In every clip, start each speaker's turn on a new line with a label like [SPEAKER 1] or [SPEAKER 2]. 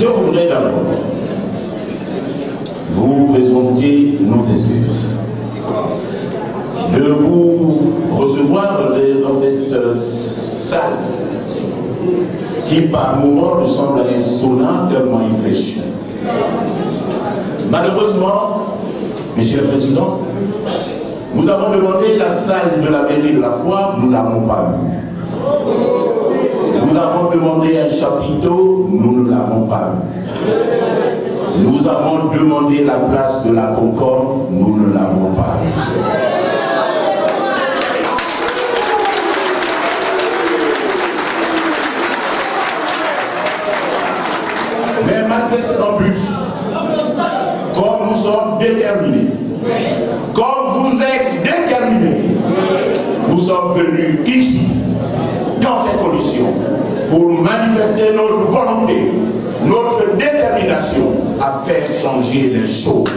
[SPEAKER 1] Je voudrais d'abord vous présenter nos excuses de vous recevoir dans cette salle qui par moments ressemble à un sauna tellement il fait chaud. Malheureusement, Monsieur le Président, nous avons demandé la salle de la mairie de la Foire, nous n'avons pas eu. Nous avons demandé un chapiteau, nous ne l'avons pas eu. Nous avons demandé la place de la Concorde, nous ne l'avons pas eu. Mais malgré cette embûche, comme nous sommes déterminés, comme vous êtes déterminés, nous sommes venus ici, dans ces conditions, pour manifester notre volonté, notre détermination à faire changer les choses.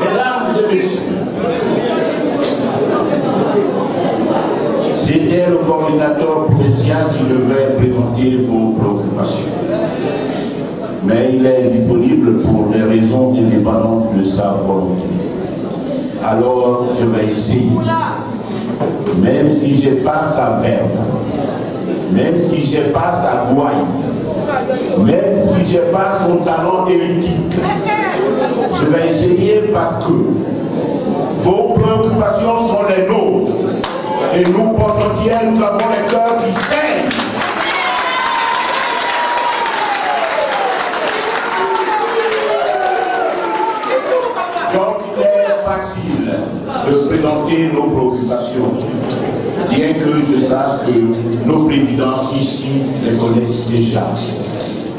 [SPEAKER 1] Mesdames et messieurs, c'était le coordinateur provincial qui devrait présenter vos préoccupations. Mais il est indisponible pour des raisons indépendantes de sa volonté. Alors, je vais essayer. Même si je n'ai pas sa verve, même si je n'ai pas sa gouaille, même si je n'ai pas son talent électrique, je vais essayer parce que vos préoccupations sont les nôtres. Et nous, Port-Gentil, nous avons les cœurs qui saignent. Donc il est facile de présenter nos préoccupations, bien que je sache que nos présidents ici les connaissent déjà.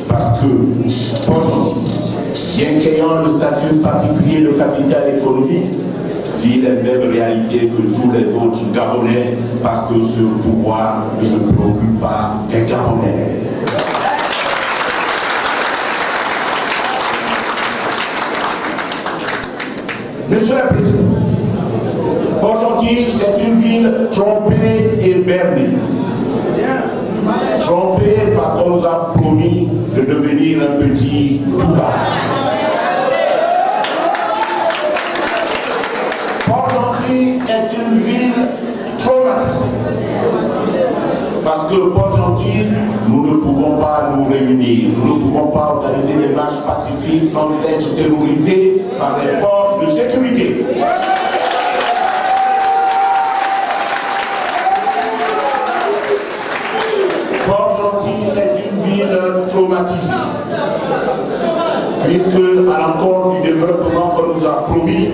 [SPEAKER 1] Parce que Port-Gentil, bien qu'ayant le statut particulier de capitale économique, vit les mêmes réalités que tous les autres Gabonais, parce que ce pouvoir ne se préoccupe pas des Gabonais. Monsieur le Président, Port-Gentil, c'est une ville trompée et bernée. Trompée parce qu'on nous a promis de devenir un petit Dubaï. Port-Gentil est une ville traumatisée. Parce que Port-Gentil, nous ne pouvons pas nous réunir, nous ne pouvons pas organiser des marches pacifiques sans être terrorisés par les forces de sécurité. Port-Gentil est une ville traumatisée. Puisque, à l'encontre du développement qu'on nous a promis,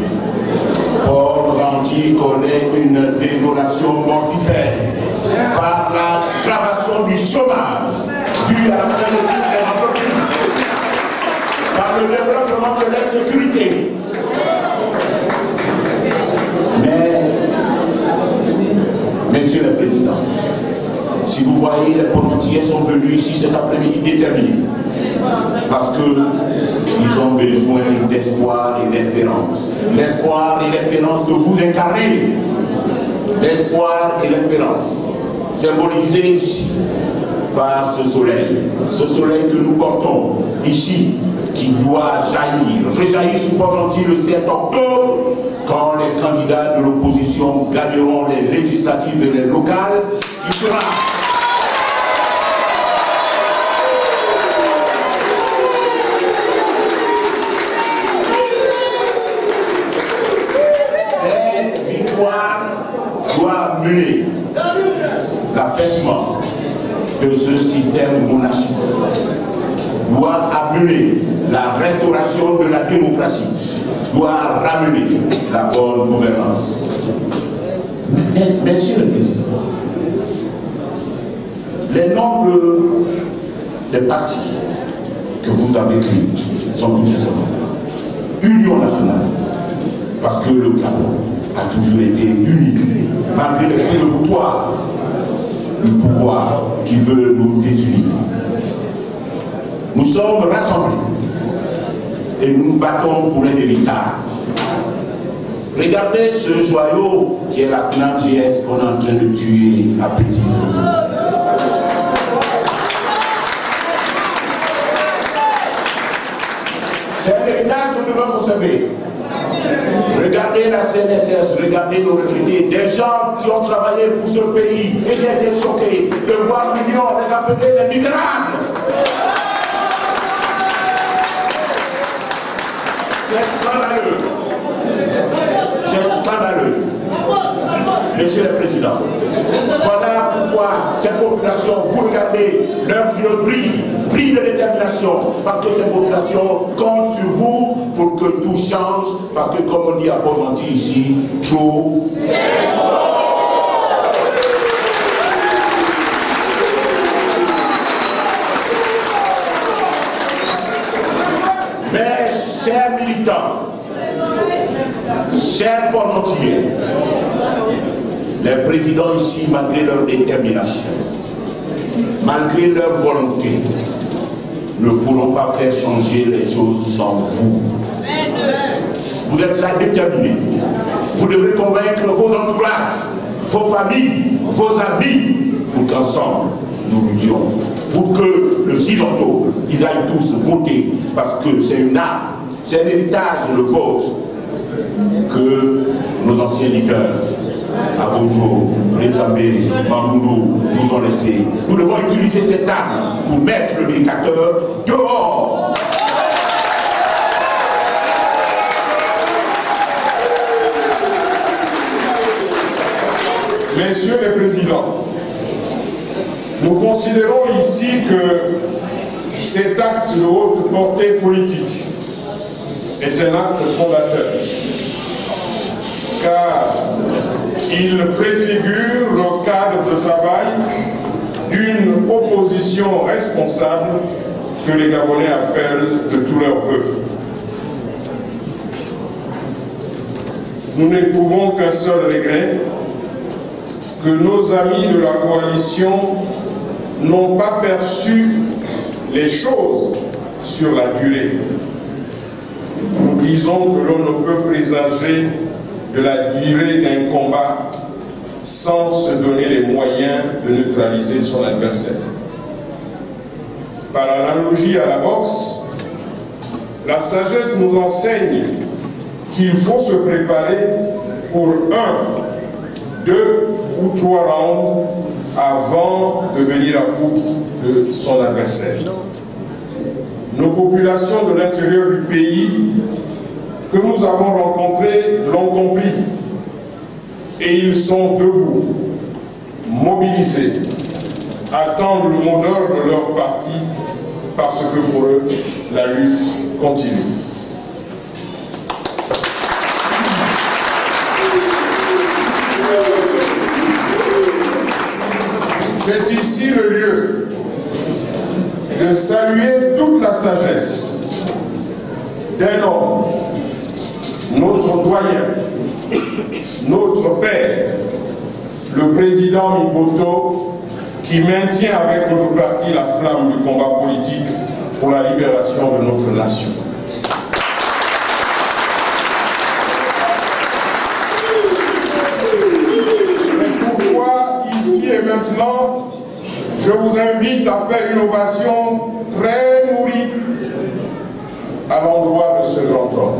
[SPEAKER 1] Port-Gentil connaît une désolation mortifère par l'aggravation du chômage dû à la fermeture des entreprises, par le développement de l'insécurité. Mais, Monsieur le Président, si vous voyez, les Port-Gentillais sont venus ici cet après-midi déterminés, parce qu'ils ont besoin d'espoir et d'espérance. L'espoir et l'espérance que vous incarnez. L'espoir et l'espérance. Symbolisés ici par ce soleil que nous portons ici, qui doit jaillir, rejaillir sur Port-Gentil le 7 octobre, quand les candidats de l'opposition gagneront les législatives et les locales, qui sera... doit mener l'affaissement de ce système monarchique, doit amener la restauration de la démocratie, doit ramener la bonne gouvernance. Monsieur le Président, les noms des partis que vous avez créés sont tout simplement Union nationale, parce que le Gabon a toujours été uni, malgré les coups de boutoir du pouvoir qui veut nous désunir. Nous sommes rassemblés et nous nous battons pour un héritage. Regardez ce joyau qui est la CNAMGS qu'on est en train de tuer à petit feu. C'est un héritage que nous devons conserver. Regardez la CNSS, regardez nos retraités, des gens qui ont travaillé pour ce pays. Et j'ai été choqué de voir l'Union les appeler les misérables. C'est scandaleux. C'est scandaleux. Monsieur le Président, voilà pourquoi ces populations, vous regardez, leurs yeux brillent de détermination, parce que ces populations comptent sur vous pour que tout change, parce que comme on dit à Port-Gentil ici, trop c'est bon. Mais, chers militants, chers Port-Gentillais, les présidents ici, malgré leur détermination, malgré leur volonté, ne pourront pas faire changer les choses sans vous. Vous êtes là déterminés. Vous devez convaincre vos entourages, vos familles, vos amis, pour qu'ensemble, nous luttions. Pour que le 6 octobre, ils aillent tous voter, parce que c'est une arme, c'est un héritage, le vote, que nos anciens leaders, Abonjo, Renzambé, Mamboulou, nous ont laissé. Nous devons utiliser cette arme pour mettre le dictateur dehors.
[SPEAKER 2] Messieurs les présidents, nous considérons ici que cet acte de haute portée politique est un acte fondateur, car il préfigure le cadre de travail d'une opposition responsable que les Gabonais appellent de tous leurs vœux. Nous n'éprouvons qu'un seul regret, que nos amis de la coalition n'ont pas perçu les choses sur la durée. Nous disons que l'on ne peut présager de la durée d'un combat sans se donner les moyens de neutraliser son adversaire. Par analogie à la boxe, la sagesse nous enseigne qu'il faut se préparer pour 1, 2 ou 3 rounds avant de venir à bout de son adversaire. Nos populations de l'intérieur du pays que nous avons rencontrés l'ont compris et ils sont debout, mobilisés, attendent le mot d'ordre de leur parti parce que pour eux, la lutte continue. C'est ici le lieu de saluer toute la sagesse d'un homme, notre doyen, notre père, le président Miboto, qui maintient avec notre parti la flamme du combat politique pour la libération de notre nation. C'est pourquoi, ici et maintenant, je vous invite à faire une ovation très nourrie à l'endroit de ce grand homme.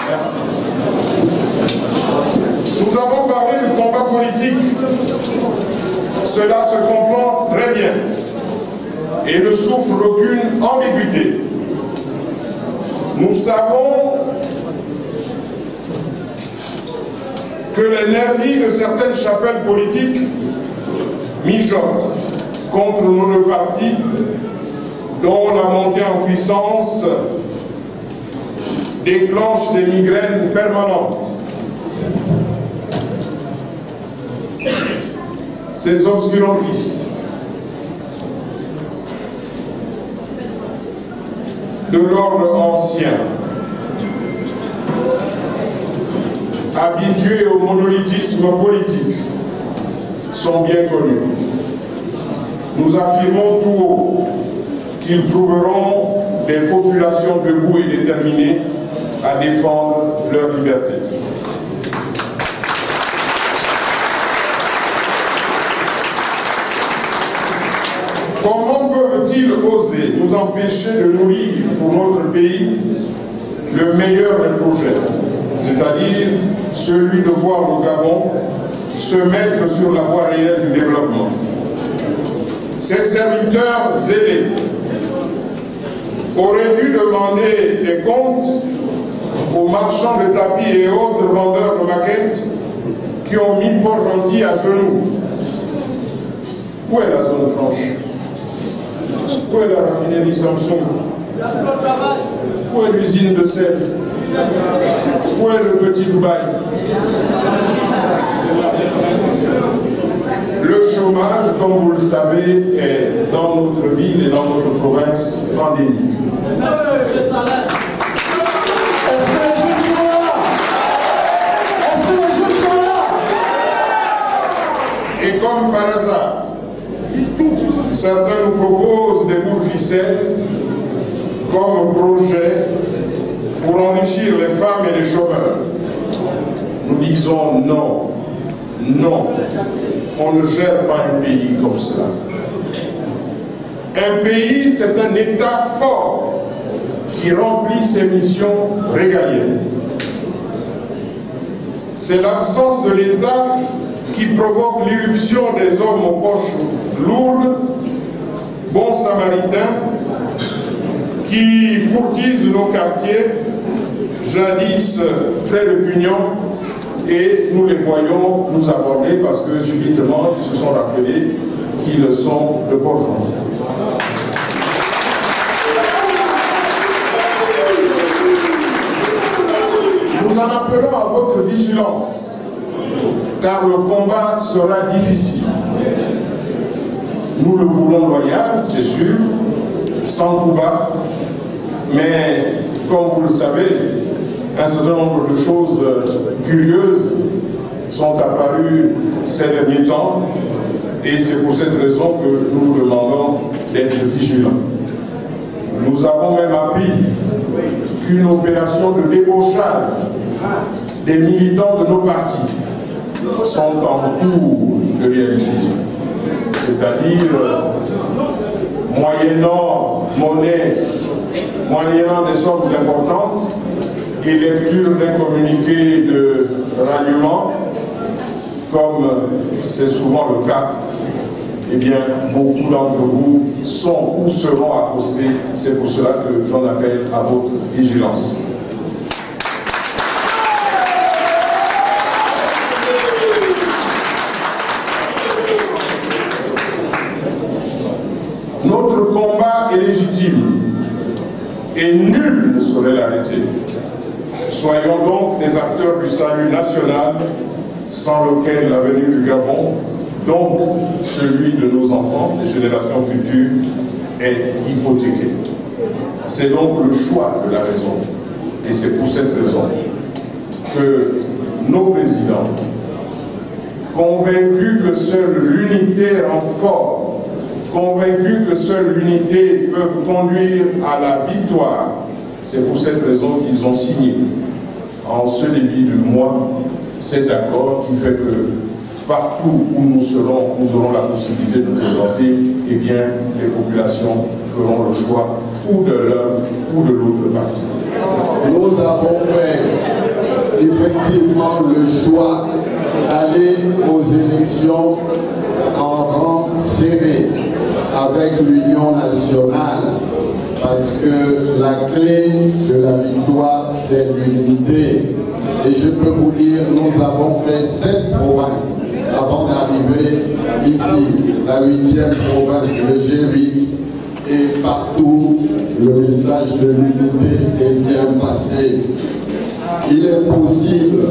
[SPEAKER 2] Merci. Nous avons parlé du combat politique. Cela se comprend très bien et ne souffre d'aucune ambiguïté. Nous savons que les nervis de certaines chapelles politiques mijotent contre nos deux partis, dont la montée en puissance déclenche des migraines permanentes. Ces obscurantistes de l'ordre ancien habitués au monolithisme politique, sont bien connus. Nous affirmons tout haut qu'ils trouveront des populations debout et déterminées à défendre leur liberté. Comment peuvent-ils oser nous empêcher de nourrir pour notre pays le meilleur des projets, c'est-à-dire celui de voir le Gabon se mettre sur la voie réelle du développement? Ces serviteurs zélés auraient dû demander des comptes aux marchands de tapis et autres vendeurs de maquettes qui ont mis Port-Gentil à genoux. Où est la zone franche? Où est la raffinerie Samsung? Où est l'usine de sel? Où est le petit Dubaï? Le chômage, comme vous le savez, est dans notre ville et dans notre province endémique.
[SPEAKER 3] Est-ce que les jeunes sont là? Est-ce que les jeunes sont là?
[SPEAKER 2] Et comme par hasard, certains nous proposent des bouts de ficelle comme projet pour enrichir les femmes et les chômeurs. Nous disons non, non, on ne gère pas un pays comme cela. Un pays, c'est un État fort qui remplit ses missions régaliennes. C'est l'absence de l'État qui provoque l'irruption des hommes aux poches lourdes, bons samaritains, qui courtisent nos quartiers, jadis très répugnants, et nous les voyons nous aborder parce que subitement ils se sont rappelés qu'ils sont de Port-Gentil. Nous en appelons à votre vigilance, car le combat sera difficile. Nous le voulons loyal, c'est sûr, sans coup bas, mais comme vous le savez, un certain nombre de choses curieuses sont apparues ces derniers temps, et c'est pour cette raison que nous nous demandons d'être vigilants. Nous avons même appris qu'une opération de débauchage des militants de nos partis sont en cours de réalisation. C'est-à-dire, moyennant monnaie, moyennant des sommes importantes et lecture d'un communiqué de ralliement, comme c'est souvent le cas, eh bien, beaucoup d'entre vous sont ou seront accostés. C'est pour cela que j'en appelle à votre vigilance. Notre combat est légitime et nul ne saurait l'arrêter. Soyons donc des acteurs du salut national, sans lequel l'avenir du Gabon, donc celui de nos enfants, des générations futures, est hypothéqué. C'est donc le choix de la raison. Et c'est pour cette raison que nos présidents, convaincus que seule l'unité rend fort, convaincus que seule l'unité peut conduire à la victoire, c'est pour cette raison qu'ils ont signé en ce début de mois cet accord qui fait que partout où nous aurons la possibilité de nous présenter, eh bien, les populations feront le choix ou de l'un ou de l'autre parti.
[SPEAKER 3] Nous avons fait effectivement le choix d'aller aux élections en rang serré avec l'Union nationale, parce que la clé de la victoire, c'est l'unité. Et je peux vous dire, nous avons fait 7 provinces avant d'arriver ici, la 8e province, le G8, et partout, le message de l'unité est bien passé. Il est possible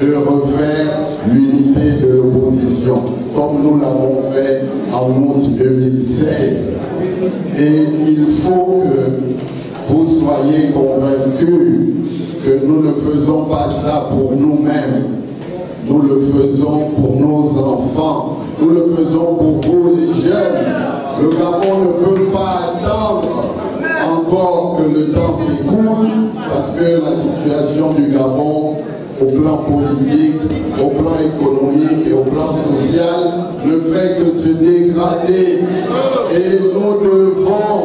[SPEAKER 3] de refaire l'unité de l'opposition, comme nous l'avons fait en août 2016. Et il faut que vous soyez convaincus que nous ne faisons pas ça pour nous-mêmes. Nous le faisons pour nos enfants. Nous le faisons pour vous, les jeunes. Le Gabon ne peut pas attendre encore que le temps s'écoule parce que la situation du Gabon, au plan politique, au plan économique et au plan social, ne fait que se dégrader. Et nous devons,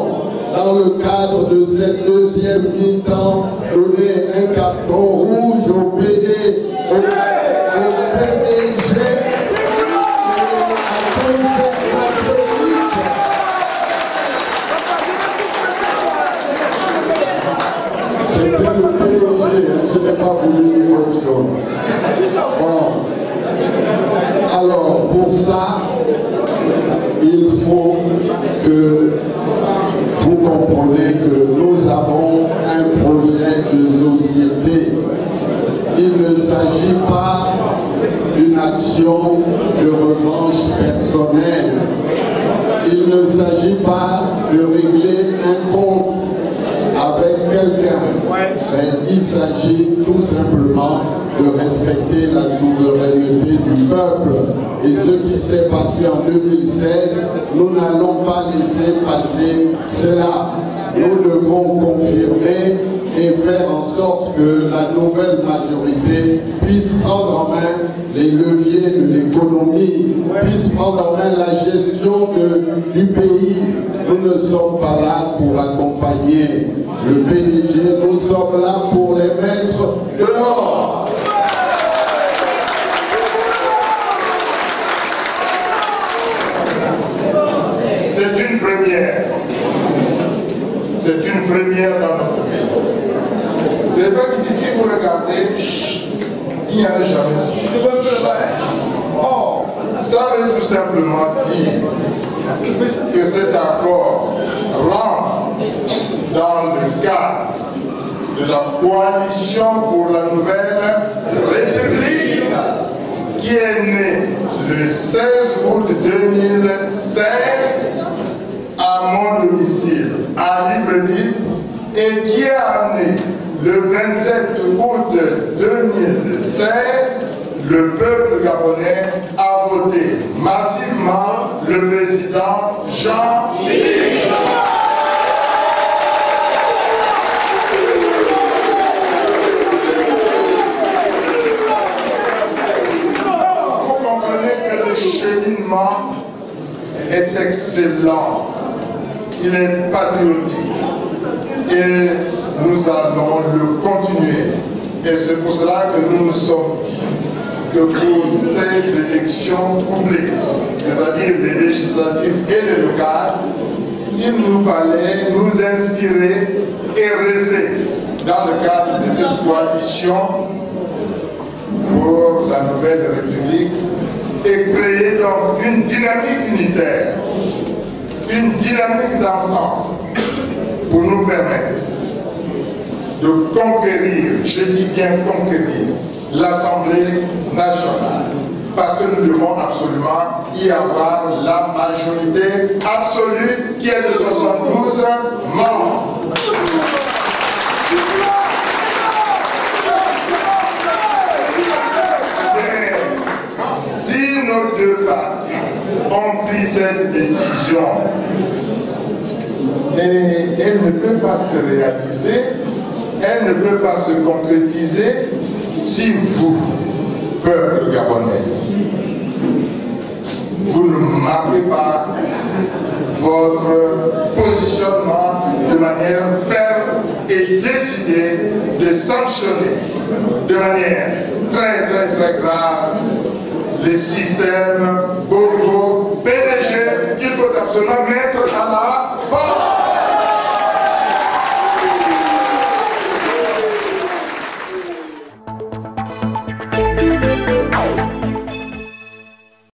[SPEAKER 3] dans le cadre de cette deuxième mi-temps, donner un carton rouge au PDG et à tous ses satellites. C'était le PDG, je n'ai pas voulu dire autre chose. Bon. Alors, pour ça, il faut que vous compreniez que nous avons un projet de société. Il ne s'agit pas d'une action de revanche personnelle. Il ne s'agit pas de régler un compte avec quelqu'un, mais il s'agit tout simplement de respecter la souveraineté du peuple. Et ce qui s'est passé en 2016, nous n'allons pas laisser passer cela. Nous devons confirmer et faire en sorte que la nouvelle majorité puisse prendre en main les leviers de l'économie, puisse prendre en main la gestion du pays. Nous ne sommes pas là pour accompagner le PDG, nous sommes là pour les mettre dehors.
[SPEAKER 2] C'est une première. C'est une première dans notre pays. C'est pas que d'ici vous regardez, il n'y a jamais. Ça veut tout simplement dire que cet accord rentre dans le cadre de la coalition pour la nouvelle République qui est née le 16 août 2016 à mon domicile à Libreville et qui a amené le 27 août 2016 le peuple gabonais a voté massivement le président Jean-Luc. Vous comprenez que le cheminement est excellent, il est patriotique et nous allons le continuer. Et c'est pour cela que nous nous sommes dit que pour ces élections couplées, c'est-à-dire les législatives et les locales, il nous fallait nous inspirer et rester dans le cadre de cette coalition pour la nouvelle République et créer donc une dynamique unitaire, une dynamique d'ensemble pour nous permettre de conquérir, je dis bien conquérir, l'Assemblée nationale. Parce que nous devons absolument y avoir la majorité absolue qui est de 72 membres. Mais si nos deux partis ont pris cette décision, elle ne peut pas se réaliser, elle ne peut pas se concrétiser si vous, peuple gabonais, vous ne marquez pas votre positionnement de manière ferme et décidée de sanctionner de manière très très très grave les systèmes Bongo, PDG qu'il faut absolument mettre